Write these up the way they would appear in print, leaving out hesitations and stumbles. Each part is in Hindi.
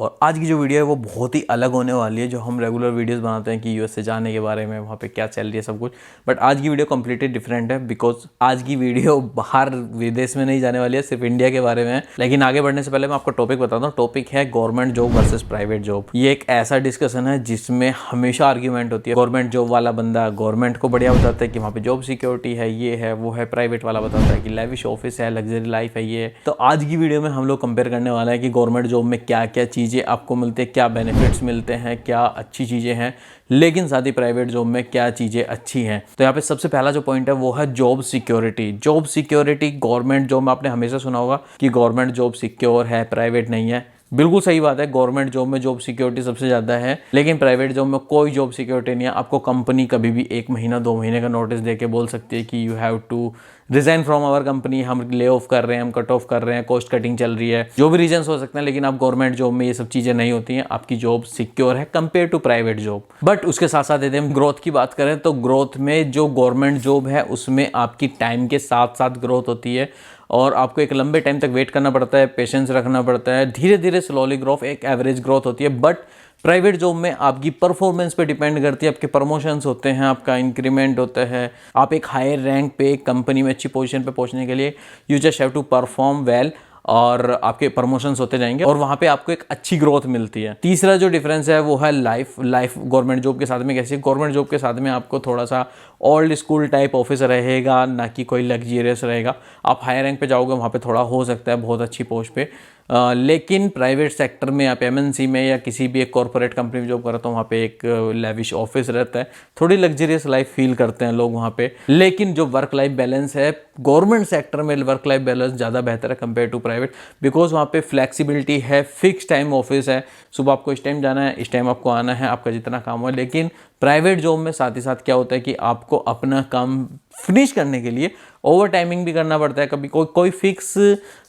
और आज की जो वीडियो है वो बहुत ही अलग होने वाली है। जो हम रेगुलर वीडियोस बनाते हैं कि यूएस से जाने के बारे में, वहाँ पे क्या चल रही है सब कुछ, बट आज की वीडियो कम्प्लीटली डिफरेंट है। बिकॉज आज की वीडियो बाहर विदेश में नहीं जाने वाली है, सिर्फ इंडिया के बारे में है। लेकिन आगे बढ़ने से पहले मैं आपको टॉपिक बताता हूँ। टॉपिक है government job versus private job. ये एक ऐसा डिस्कशन है जिसमें हमेशा आर्ग्यूमेंट होती है। गवर्नमेंट जॉब वाला बंदा गवर्नमेंट को बढ़िया बताता है कि वहाँ पे जॉब सिक्योरिटी है, ये है वो है। प्राइवेट वाला बताता है कि लेविश ऑफिस है, लग्जरी लाइफ है, ये है। तो आज की वीडियो में हम लोग कंपेयर करने वाला है कि गवर्नमेंट जॉब में क्या क्या चीज़ें आपको मिलती है, क्या बेनिफिट्स मिलते हैं, क्या अच्छी चीज़ें हैं, लेकिन साथ ही प्राइवेट जॉब में क्या चीज़ें अच्छी हैं। तो यहाँ पे सबसे पहला जो पॉइंट है वो है job security. Job security government job में आपने हमेशा सुना होगा कि गवर्नमेंट जॉब सिक्योर है, प्राइवेट नहीं है। बिल्कुल सही बात है, गवर्नमेंट जॉब में जॉब सिक्योरिटी सबसे ज़्यादा है, लेकिन प्राइवेट जॉब में कोई जॉब सिक्योरिटी नहीं है। आपको कंपनी कभी भी 1 महीना 2 महीने का नोटिस देके बोल सकती है कि you have to resign from our company, हम ले ऑफ कर रहे हैं, हम कट ऑफ कर रहे हैं, कॉस्ट कटिंग चल रही है, जो भी रीजंस हो सकते हैं। लेकिन आप गवर्नमेंट जॉब में ये सब चीज़ें नहीं होती हैं, आपकी जॉब सिक्योर है compare to private job. But उसके साथ साथ यदि हम ग्रोथ की बात करें तो ग्रोथ में जो गवर्नमेंट जॉब है उसमें आपकी टाइम के साथ साथ ग्रोथ होती है और आपको एक लंबे टाइम तक वेट करना पड़ता है, पेशेंस रखना पड़ता है, धीरे धीरे स्लोली ग्रोथ, एक एवरेज ग्रोथ होती है। बट प्राइवेट जॉब में आपकी परफॉर्मेंस पे डिपेंड करती है, आपके प्रमोशंस होते हैं, आपका इंक्रीमेंट होता है, आप एक हायर रैंक पे एक कंपनी में अच्छी पोजीशन पे पहुंचने के लिए you just have to perform well और आपके प्रमोशंस होते जाएंगे और वहाँ पे आपको एक अच्छी ग्रोथ मिलती है। तीसरा जो डिफरेंस है वो है लाइफ गवर्नमेंट जॉब के साथ में कैसी है। गवर्नमेंट जॉब के साथ में आपको थोड़ा सा ओल्ड स्कूल टाइप ऑफिस रहेगा, ना कि कोई लग्जरियस रहेगा। आप हायर रैंक पे जाओगे वहाँ पे थोड़ा हो सकता है बहुत अच्छी पोस्ट पे, लेकिन प्राइवेट सेक्टर में आप एमएनसी में या किसी भी एक कॉर्पोरेट कंपनी में जॉब करते हो, वहाँ पे एक लेविश ऑफिस रहता है, थोड़ी लग्जरियस लाइफ फील करते हैं लोग वहाँ पे। लेकिन जो वर्क लाइफ बैलेंस है गवर्नमेंट सेक्टर में, वर्क लाइफ बैलेंस ज़्यादा बेहतर है कंपेयर टू प्राइवेट। बिकॉज वहाँ पे फ्लेक्सिबिलिटी है, फिक्स टाइम ऑफिस है, सुबह आपको इस टाइम जाना है, इस टाइम आपको आना है, आपका जितना काम हो। लेकिन प्राइवेट जॉब में साथ ही साथ क्या होता है कि आपको अपना काम फिनिश करने के लिए ओवर टाइमिंग भी करना पड़ता है। कभी कोई फिक्स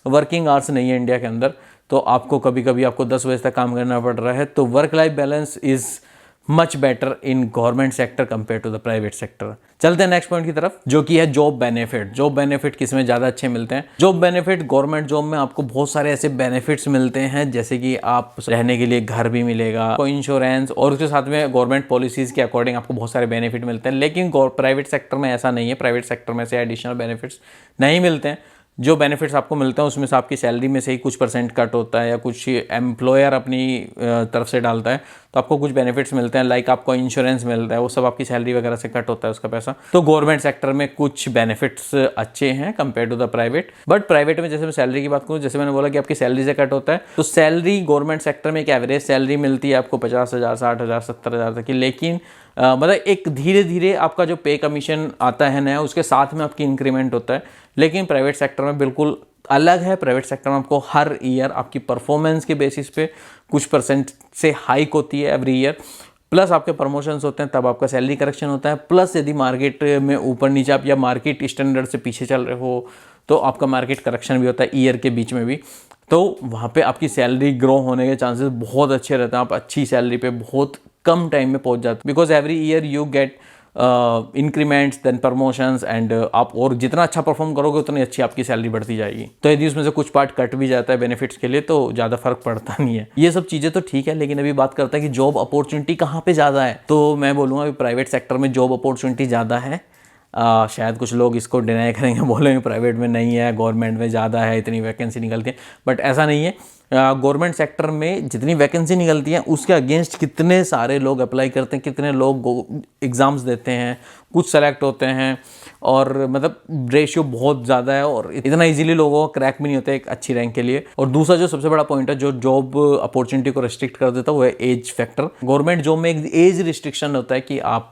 वर्किंग आवर्स नहीं है इंडिया के अंदर, तो आपको कभी कभी आपको 10 बजे तक काम करना पड़ रहा है। तो work life balance is much better in government sector compare to the private sector. चलते हैं नेक्स्ट पॉइंट की तरफ, जो कि है जॉब बेनिफिट। जॉब बेनिफिट किसमें ज़्यादा अच्छे मिलते हैं? जॉब बेनिफिट गवर्नमेंट जॉब में आपको बहुत सारे ऐसे बेनिफिट्स मिलते हैं, जैसे कि आप रहने के लिए घर भी मिलेगा, कोई इंश्योरेंस, और उसके साथ में गवर्नमेंट पॉलिसीज़ के अकॉर्डिंग आपको बहुत सारे बेनिफिट मिलते हैं। लेकिन प्राइवेट सेक्टर में ऐसा नहीं है, प्राइवेट सेक्टर में से एडिशनल बेनिफिट्स नहीं मिलते हैं। जो बेनिफिट्स आपको मिलते हैं उसमें से आपकी सैलरी में से ही कुछ परसेंट कट होता है या कुछ एम्प्लॉयर अपनी तरफ से डालता है, तो आपको कुछ बेनिफिट्स मिलते हैं। लाइक आपको इंश्योरेंस मिलता है, वो सब आपकी सैलरी वगैरह से कट होता है उसका पैसा। तो गवर्नमेंट सेक्टर में कुछ बेनिफिट्स अच्छे हैं compare to the private. But private में जैसे मैं सैलरी की बात करूँ, जैसे मैंने बोला कि आपकी सैलरी से कट होता है, तो सैलरी गवर्नमेंट सेक्टर में एक एवरेज सैलरी मिलती है आपको 50,000, 60,000, 70,000 तक की। लेकिन मतलब एक धीरे धीरे आपका जो पे कमीशन आता है नया, उसके साथ में आपकी इंक्रीमेंट होता है। लेकिन प्राइवेट सेक्टर में बिल्कुल अलग है। प्राइवेट सेक्टर में आपको हर ईयर आपकी परफॉर्मेंस के बेसिस पे कुछ परसेंट से हाइक होती है एवरी ईयर, प्लस आपके प्रमोशंस होते हैं, तब आपका सैलरी करेक्शन होता है। प्लस यदि मार्केट में ऊपर नीचे आप या मार्केट स्टैंडर्ड से पीछे चल रहे हो तो आपका मार्केट करेक्शन भी होता है ईयर के बीच में भी। तो वहाँ पे आपकी सैलरी ग्रो होने के चांसेस बहुत अच्छे रहते हैं। आप अच्छी सैलरी पे बहुत कम टाइम में पहुँच जाते हैं, because every year you get increments, then promotions and आप और जितना अच्छा परफॉर्म करोगे उतनी अच्छी आपकी सैलरी बढ़ती जाएगी। तो यदि उसमें से कुछ पार्ट कट भी जाता है बेनिफिट्स के लिए तो ज़्यादा फर्क पड़ता नहीं है। ये सब चीज़ें तो ठीक है, लेकिन अभी बात करते हैं कि जॉब अपॉर्चुनिटी कहाँ पे ज़्यादा है। तो मैं बोलूँगा कि प्राइवेट सेक्टर में जॉब अपॉर्चुनिटी ज़्यादा है। शायद कुछ लोग इसको डिनाई करेंगे, बोलेंगे प्राइवेट में नहीं है, गवर्नमेंट में ज़्यादा है, इतनी वैकेंसी निकलती है। बट ऐसा नहीं है। गवर्नमेंट सेक्टर में जितनी वैकेंसी निकलती है उसके अगेंस्ट कितने सारे लोग अप्लाई करते हैं, कितने लोग एग्ज़ाम्स देते हैं, कुछ सेलेक्ट होते हैं, और मतलब रेशियो बहुत ज़्यादा है और इतना इजीली लोगों को क्रैक भी नहीं होता है एक अच्छी रैंक के लिए। और दूसरा जो सबसे बड़ा पॉइंट है जो जॉब अपॉर्चुनिटी को रिस्ट्रिक्ट कर देता है वो है एज फैक्टर। गवर्नमेंट जॉब में एक एज रिस्ट्रिक्शन होता है कि आप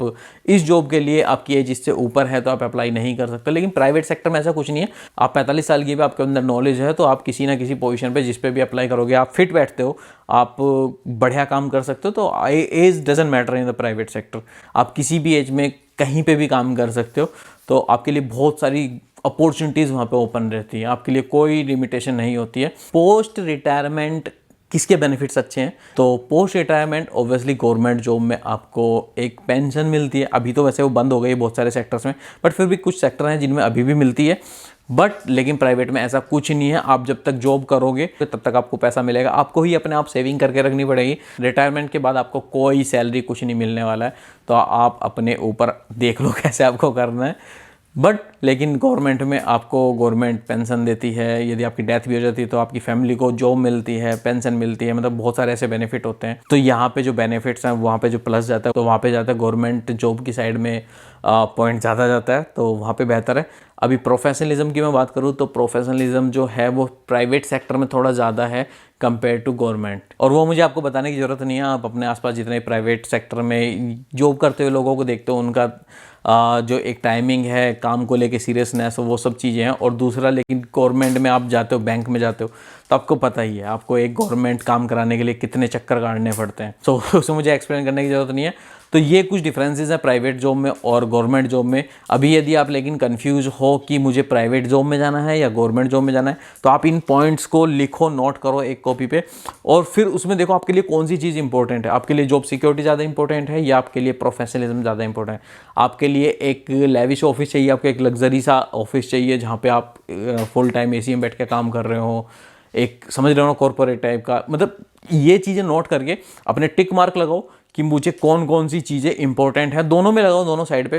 इस जॉब के लिए आपकी एज इससे ऊपर है तो आप अप्लाई नहीं कर सकते। लेकिन प्राइवेट सेक्टर में ऐसा कुछ नहीं है। आप 45 साल की भी आपके अंदर नॉलेज है तो आप किसी ना किसी पोजीशन पे जिस पे भी अप्लाई करोगे, आप फिट बैठते हो, आप बढ़िया काम कर सकते हो। तो age doesn't matter in the private sector. आप किसी भी एज में कहीं पे भी काम कर सकते हो, तो आपके लिए बहुत सारी अपॉर्चुनिटीज़ वहाँ पे ओपन रहती हैं, आपके लिए कोई लिमिटेशन नहीं होती है। पोस्ट रिटायरमेंट किसके बेनिफिट्स अच्छे हैं? तो post retirement obviously government job में आपको एक पेंशन मिलती है। अभी तो वैसे वो बंद हो गई है बहुत सारे सेक्टर्स में, बट फिर भी कुछ सेक्टर हैं जिनमें अभी भी मिलती है। बट लेकिन प्राइवेट में ऐसा कुछ नहीं है। आप जब तक जॉब करोगे तब तक आपको पैसा मिलेगा, आपको ही अपने आप सेविंग करके रखनी पड़ेगी। रिटायरमेंट के बाद आपको कोई सैलरी कुछ नहीं मिलने वाला है, तो आप अपने ऊपर देख लो कैसे आपको करना है। बट लेकिन गवर्नमेंट में आपको गवर्नमेंट पेंशन देती है, यदि आपकी डेथ भी हो जाती है तो आपकी फैमिली को जॉब मिलती है, पेंशन मिलती है, मतलब बहुत सारे ऐसे बेनिफिट होते हैं। तो यहाँ पे जो बेनिफिट्स हैं वहाँ पे जो प्लस जाता है तो वहाँ पे जाता है गवर्नमेंट जॉब की साइड में पॉइंट ज़्यादा जाता है, तो वहाँ पे बेहतर है। अभी प्रोफेशनलिज्म की मैं बात करूँ तो प्रोफेशनलिज्म जो है वो प्राइवेट सेक्टर में थोड़ा ज़्यादा है कंपेयर टू गवर्नमेंट, और वो मुझे आपको बताने की ज़रूरत नहीं है। आप अपने आसपास जितने प्राइवेट सेक्टर में जॉब करते हुए लोगों को देखते हो, उनका जो एक टाइमिंग है, काम को लेके सीरियसनेस, वो सब चीज़ें हैं। और दूसरा, लेकिन गवर्नमेंट में आप जाते हो, बैंक में जाते हो, तो आपको पता ही है आपको एक गवर्नमेंट काम कराने के लिए कितने चक्कर काटने पड़ते हैं। तो उसे मुझे एक्सप्लेन करने की ज़रूरत नहीं है। तो ये कुछ डिफरेंसेस हैं प्राइवेट जॉब में और गवर्नमेंट जॉब में। अभी यदि आप लेकिन कंफ्यूज हो कि मुझे प्राइवेट जॉब में जाना है या गवर्नमेंट जॉब में जाना है, तो आप इन पॉइंट्स को लिखो, नोट करो एक कॉपी पे, और फिर उसमें देखो आपके लिए कौन सी चीज़ इंपॉर्टेंट है। आपके लिए जॉब सिक्योरिटी ज़्यादा इंपॉर्टेंट है या आपके लिए प्रोफेशनलिज्म ज़्यादा इंपॉर्टेंट है? आपके लिए एक लेविश ऑफिस चाहिए, आपको एक लग्जरी सा ऑफिस चाहिए जहाँ पे आप फुल टाइम एसी में बैठ के काम कर रहे हो, एक समझ रहे हो ना, कॉर्पोरेट टाइप का। मतलब ये चीज़ें नोट करके अपने टिक मार्क लगाओ कि मुझे कौन कौन सी चीज़ें इंपॉर्टेंट है, दोनों में लगाओ, दोनों साइड पे।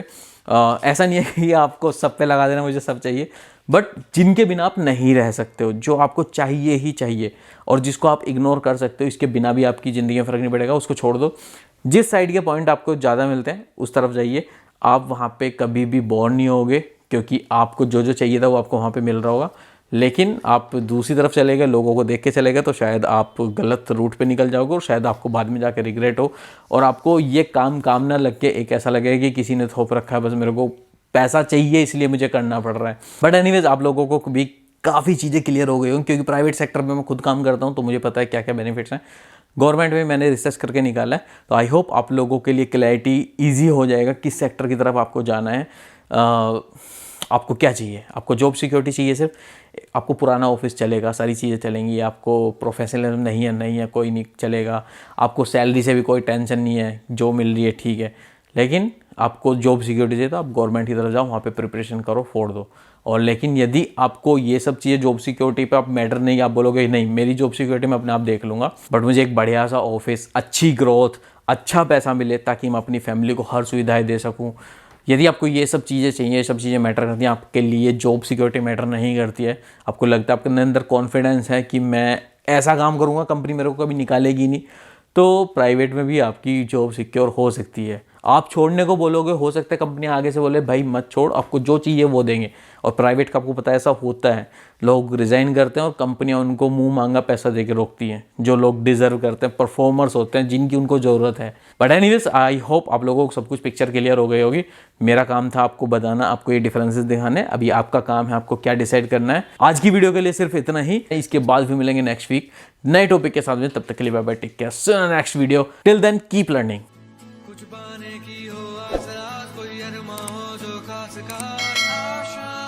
ऐसा नहीं है कि आपको सब पे लगा देना मुझे सब चाहिए, बट जिनके बिना आप नहीं रह सकते हो, जो आपको चाहिए ही चाहिए, और जिसको आप इग्नोर कर सकते हो, इसके बिना भी आपकी ज़िंदगी में फ़र्क नहीं पड़ेगा, उसको छोड़ दो। जिस साइड के पॉइंट आपको ज़्यादा मिलते हैं उस तरफ जाइए। आप वहाँ पे कभी भी बोर नहीं होगे, क्योंकि आपको जो जो चाहिए था वो आपको वहाँ पे मिल रहा होगा। लेकिन आप दूसरी तरफ चले गए, लोगों को देख के चले गए, तो शायद आप गलत रूट पे निकल जाओगे और शायद आपको बाद में जाके रिग्रेट हो, और आपको ये काम ना लग के एक ऐसा लगेगा कि किसी ने थोप रखा है, बस मेरे को पैसा चाहिए इसलिए मुझे करना पड़ रहा है। बट एनीवेज, आप लोगों को भी काफ़ी चीज़ें क्लियर हो गई होंगी, क्योंकि प्राइवेट सेक्टर में मैं खुद काम करता हूँ तो मुझे पता है क्या क्या बेनिफिट्स हैं। गवर्नमेंट में मैंने रिसर्च करके निकाला है, तो आई होप आप लोगों के लिए क्लैरिटी ईजी हो जाएगा किस सेक्टर की तरफ आपको जाना है। आपको क्या चाहिए? आपको जॉब सिक्योरिटी चाहिए, सिर्फ आपको पुराना ऑफिस चलेगा, सारी चीज़ें चलेंगी, आपको प्रोफेशनलिज्म नहीं है कोई नहीं चलेगा, आपको सैलरी से भी कोई टेंशन नहीं है, जो मिल रही है ठीक है, लेकिन आपको जॉब सिक्योरिटी चाहिए तो आप गवर्नमेंट की तरफ जाओ, वहाँ पे प्रिपरेशन करो, फोड़ दो। और लेकिन यदि आपको ये सब चीज़ें जॉब सिक्योरिटी पे आप मैटर नहीं, आप बोलोगे नहीं मेरी जॉब सिक्योरिटी मैं अपने आप देख लूँगा, बट मुझे एक बढ़िया सा ऑफिस, अच्छी ग्रोथ, अच्छा पैसा मिले ताकि मैं अपनी फैमिली को हर सुविधाएं दे सकूँ, यदि आपको ये सब चीज़ें चाहिए, ये सब चीज़ें मैटर करती हैं, आपके लिए जॉब सिक्योरिटी मैटर नहीं करती है, आपको लगता है आपके अंदर कॉन्फिडेंस है कि मैं ऐसा काम करूँगा कंपनी मेरे को कभी निकालेगी नहीं, तो प्राइवेट में भी आपकी जॉब सिक्योर हो सकती है। आप छोड़ने को बोलोगे, हो सकता है कंपनी आगे से बोले भाई मत छोड़, आपको जो चाहिए वो देंगे। और प्राइवेट का आपको पता है ऐसा होता है, लोग रिज़ाइन करते हैं और कंपनियां उनको मुंह मांगा पैसा देके रोकती हैं, जो लोग डिजर्व करते हैं, परफॉर्मर्स होते हैं जिनकी उनको ज़रूरत है। बट एनीवेज, आई होप आप लोगों को सब कुछ पिक्चर क्लियर हो गई होगी। मेरा काम था आपको बताना, आपको ये डिफरेंसेस दिखाने, अभी आपका काम है आपको क्या डिसाइड करना है। आज की वीडियो के लिए सिर्फ इतना ही, इसके बाद भी मिलेंगे नेक्स्ट वीक नए टॉपिक के साथ में। तब तक के लिए bye bye, take care, see you in next video, till then keep learning. कुछ पाने की हो आस कोई अरमा हो जो खास खास आशा